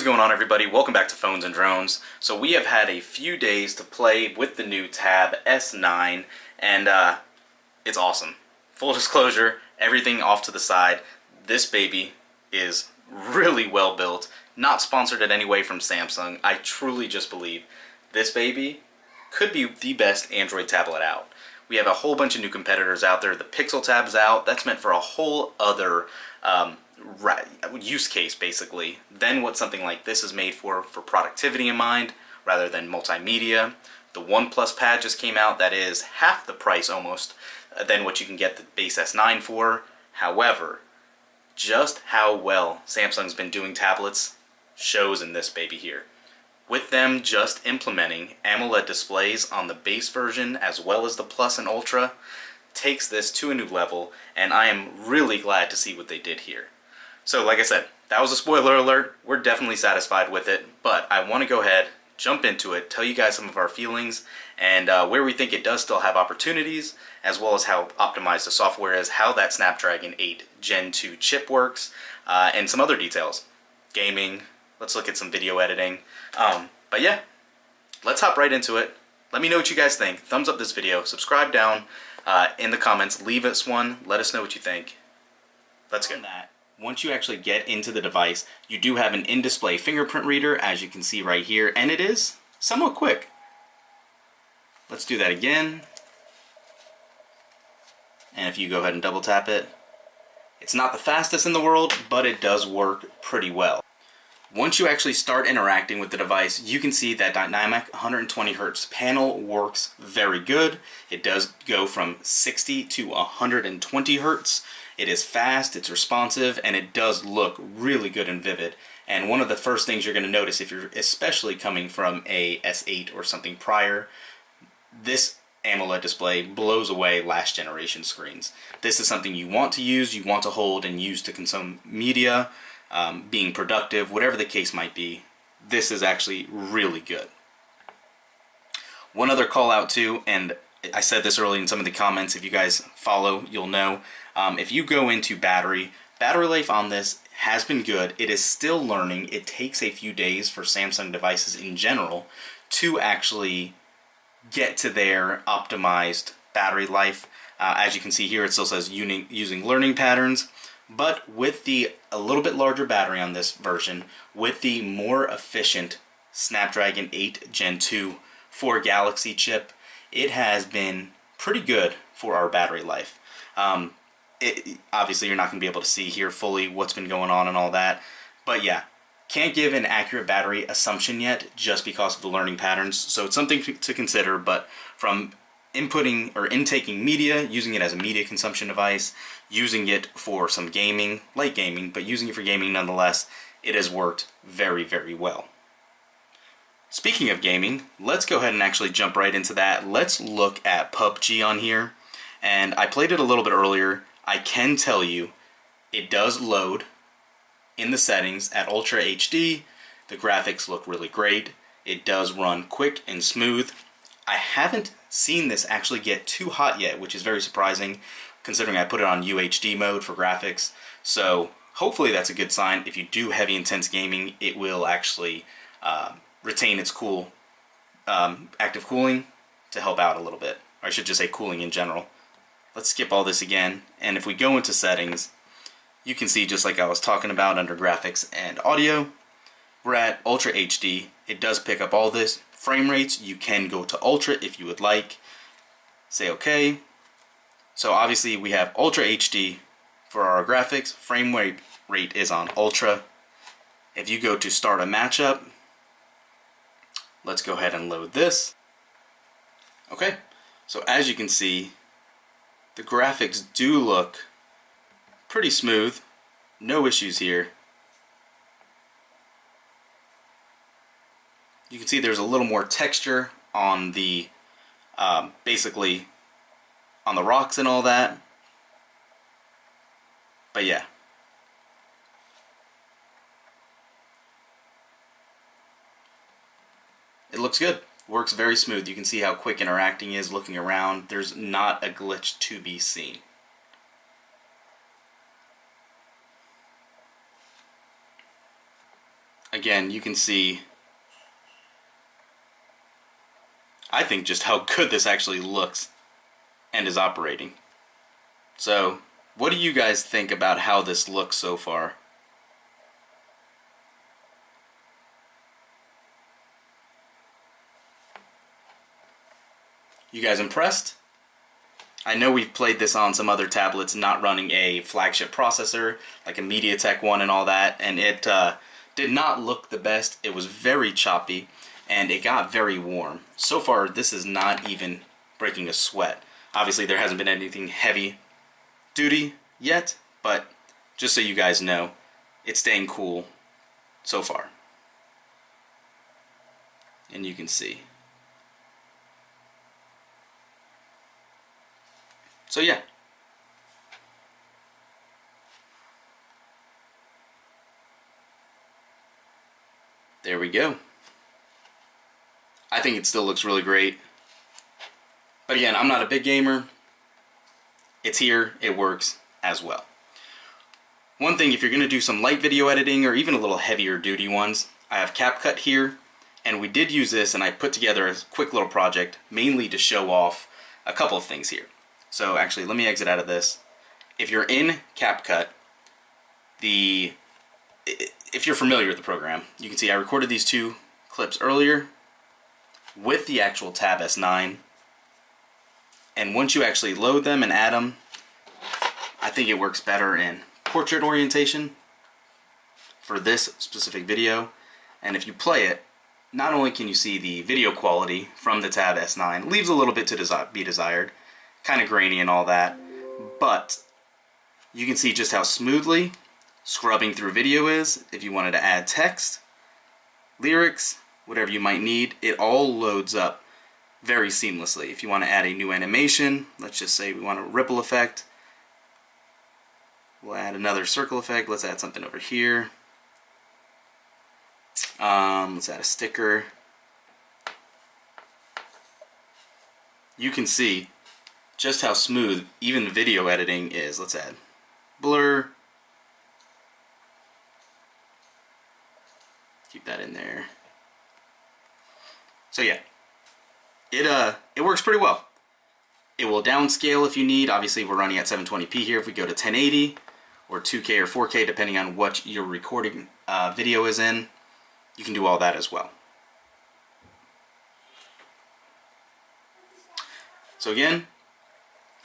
going on, everybody? Welcome back to Phones and Drones. So we have had a few days to play with the new Tab S9, and it's awesome. Full disclosure, everything off to the side, this baby is really well built. Not sponsored in any way from Samsung. I truly just believe this baby could be the best Android tablet out. We have a whole bunch of new competitors out there. The Pixel Tab's out. That's meant for a whole other use case, basically, than what something like this is made for productivity in mind, rather than multimedia. The OnePlus Pad just came out. That is half the price almost than what you can get the base S9 for. However, just how well Samsung's been doing tablets shows in this baby here. With them just implementing AMOLED displays on the base version as well as the Plus and Ultra, takes this to a new level, and I am really glad to see what they did here. So like I said, that was a spoiler alert. We're definitely satisfied with it, but I want to go ahead, jump into it, tell you guys some of our feelings, and where we think it does still have opportunities, as well as how optimized the software is, how that Snapdragon 8 Gen 2 chip works, and some other details. Gaming, let's look at some video editing. But yeah, let's hop right into it. Let me know what you guys think. Thumbs up this video, subscribe down in the comments, leave us one, let us know what you think. Let's go. Once you actually get into the device, you do have an in-display fingerprint reader, as you can see right here, and it is somewhat quick. Let's do that again. And if you go ahead and double tap it, it's not the fastest in the world, but it does work pretty well. Once you actually start interacting with the device, you can see that dynamic 120 Hz panel works very good. It does go from 60 to 120 Hz. It is fast, it's responsive, and it does look really good and vivid. And one of the first things you're going to notice, if you're especially coming from a S8 or something prior, this AMOLED display blows away last generation screens. This is something you want to use, you want to hold and use to consume media, being productive, whatever the case might be. This is actually really good. One other call out too, and I said this early in some of the comments, if you guys follow, you'll know. If you go into battery life on this has been good. It is still learning. It takes a few days for Samsung devices in general to actually get to their optimized battery life. As you can see here, it still says using learning patterns. But with a little bit larger battery on this version, with the more efficient Snapdragon 8 Gen 2 4 Galaxy chip, it has been pretty good for our battery life. Obviously, you're not going to be able to see here fully what's been going on and all that. But yeah, can't give an accurate battery assumption yet just because of the learning patterns. So it's something to consider, but from inputting or intaking media, using it as a media consumption device, using it for some gaming, light gaming, but using it for gaming nonetheless, it has worked very, very well. Speaking of gaming, let's go ahead and actually jump right into that. Let's look at PUBG on here. And I played it a little bit earlier. I can tell you, it does load in the settings at Ultra HD. The graphics look really great. It does run quick and smooth. I haven't seen this actually get too hot yet, which is very surprising considering I put it on UHD mode for graphics. So hopefully that's a good sign. If you do heavy intense gaming, it will actually retain its cool active cooling to help out a little bit. Or I should just say cooling in general. Let's skip all this again, and if we go into settings, you can see, just like I was talking about under graphics and audio, we're at Ultra HD. It does pick up all this. Frame rates, you can go to Ultra if you would like. Say OK. So obviously we have Ultra HD for our graphics. Frame rate is on Ultra. If you go to start a matchup, let's go ahead and load this. Okay, so as you can see, the graphics do look pretty smooth. No issues here. You can see there's a little more texture on the, basically on the rocks and all that. But yeah. It looks good. Works very smooth. You can see how quick interacting is, looking around. There's not a glitch to be seen. again, you can see, I think, just how good this actually looks and is operating. So, what do you guys think about how this looks so far? You guys impressed? I know we've played this on some other tablets not running a flagship processor, like a MediaTek one and all that, and it did not look the best. It was very choppy, and it got very warm. So far, this is not even breaking a sweat. Obviously, there hasn't been anything heavy duty yet, but just so you guys know, it's staying cool so far. And you can see. So yeah. There we go. I think it still looks really great. But again, I'm not a big gamer. It's here, it works as well. One thing, if you're going to do some light video editing or even a little heavier duty ones, I have CapCut here, and we did use this, and I put together a quick little project mainly to show off a couple of things here. So actually, let me exit out of this. If you're in CapCut, if you're familiar with the program, you can see I recorded these two clips earlier with the actual Tab S9. And once you actually load them and add them, I think it works better in portrait orientation for this specific video. And if you play it, not only can you see the video quality from the Tab S9, leaves a little bit to be desired, kind of grainy and all that, but you can see just how smoothly scrubbing through video is. If you wanted to add text, lyrics, whatever you might need, it all loads up very seamlessly. If you want to add a new animation, let's just say we want a ripple effect, we'll add another circle effect. Let's add something over here. Let's add a sticker. You can see just how smooth even video editing is. Let's add blur. Keep that in there. So yeah, it works pretty well. It will downscale if you need. Obviously, we're running at 720p here. If we go to 1080 or 2K or 4K, depending on what your recording video is in, you can do all that as well. So again,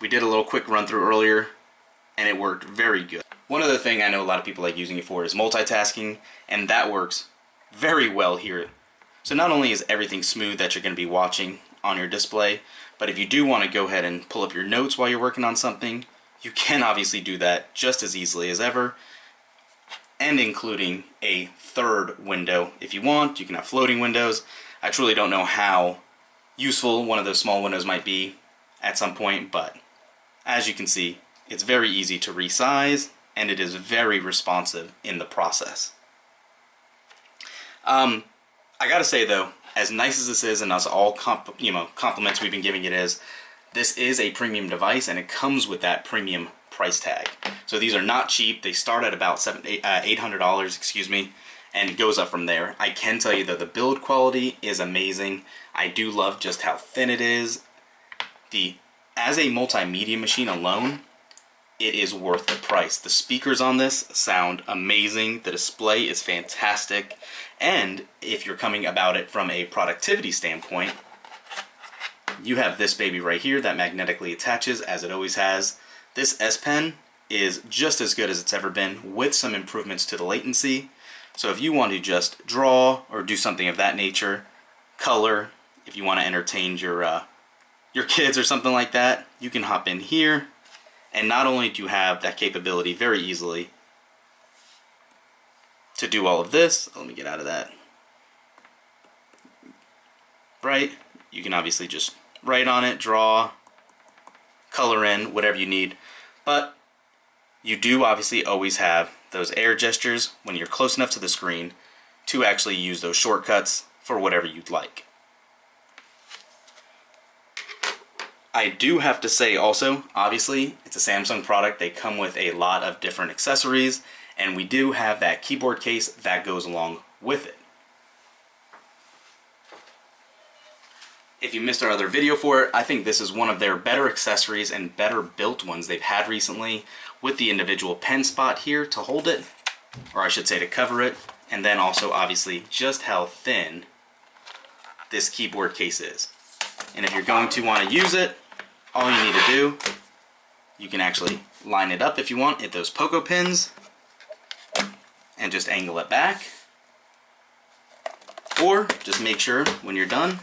we did a little quick run through earlier, and it worked very good. One other thing I know a lot of people like using it for is multitasking, and that works very well here. So not only is everything smooth that you're going to be watching on your display, but if you do want to go ahead and pull up your notes while you're working on something, you can obviously do that just as easily as ever, and including a third window if you want. You can have floating windows. I truly don't know how useful one of those small windows might be at some point, but as you can see, it's very easy to resize, and it is very responsive in the process. I gotta say though, as nice as this is, and as all compliments we've been giving it is, this is a premium device, and it comes with that premium price tag. So these are not cheap. They start at about $800, excuse me, and it goes up from there. I can tell you that the build quality is amazing. I do love just how thin it is. As a multimedia machine alone, it is worth the price. The speakers on this sound amazing. The display is fantastic. And if you're coming about it from a productivity standpoint, you have this baby right here that magnetically attaches, as it always has. This S Pen is just as good as it's ever been, with some improvements to the latency. So if you want to just draw or do something of that nature, color, if you want to entertain your kids or something like that, you can hop in here. And not only do you have that capability very easily to do all of this, let me get out of that, right? You can obviously just write on it, draw, color in, whatever you need. But you do obviously always have those air gestures when you're close enough to the screen to actually use those shortcuts for whatever you'd like. I do have to say also, obviously, it's a Samsung product. They come with a lot of different accessories, and we do have that keyboard case that goes along with it. If you missed our other video for it, I think this is one of their better accessories and better built ones they've had recently, with the individual pen spot here to hold it, or I should say to cover it, and then also obviously just how thin this keyboard case is. And if you're going to want to use it, all you need to do, you can actually line it up if you want at those pogo pins and just angle it back, or just make sure when you're done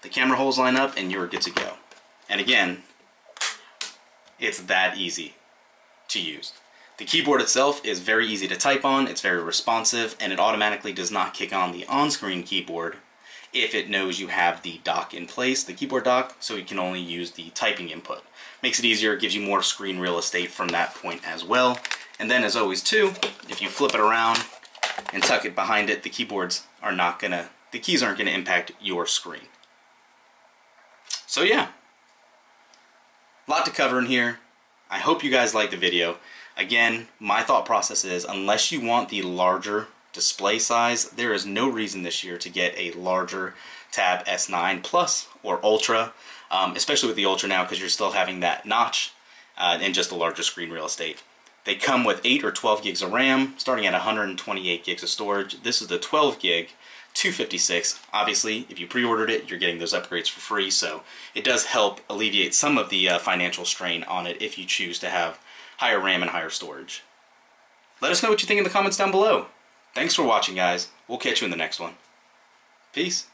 the camera holes line up and you're good to go. And again, it's that easy to use. The keyboard itself is very easy to type on, it's very responsive, and it automatically does not kick on the on-screen keyboard if it knows you have the dock in place, the keyboard dock, so you can only use the typing input. Makes it easier, gives you more screen real estate from that point as well. And then as always too, if you flip it around and tuck it behind it, the keys aren't gonna impact your screen. So yeah, a lot to cover in here. I hope you guys liked the video. Again, my thought process is, unless you want the larger display size, there is no reason this year to get a larger Tab S9 Plus or Ultra, especially with the Ultra now, because you're still having that notch and just a larger screen real estate. They come with 8 or 12 gigs of RAM, starting at 128 gigs of storage. This is the 12 gig, 256. Obviously, if you pre-ordered it, you're getting those upgrades for free, so it does help alleviate some of the financial strain on it if you choose to have higher RAM and higher storage. Let us know what you think in the comments down below. Thanks for watching, guys. We'll catch you in the next one. Peace.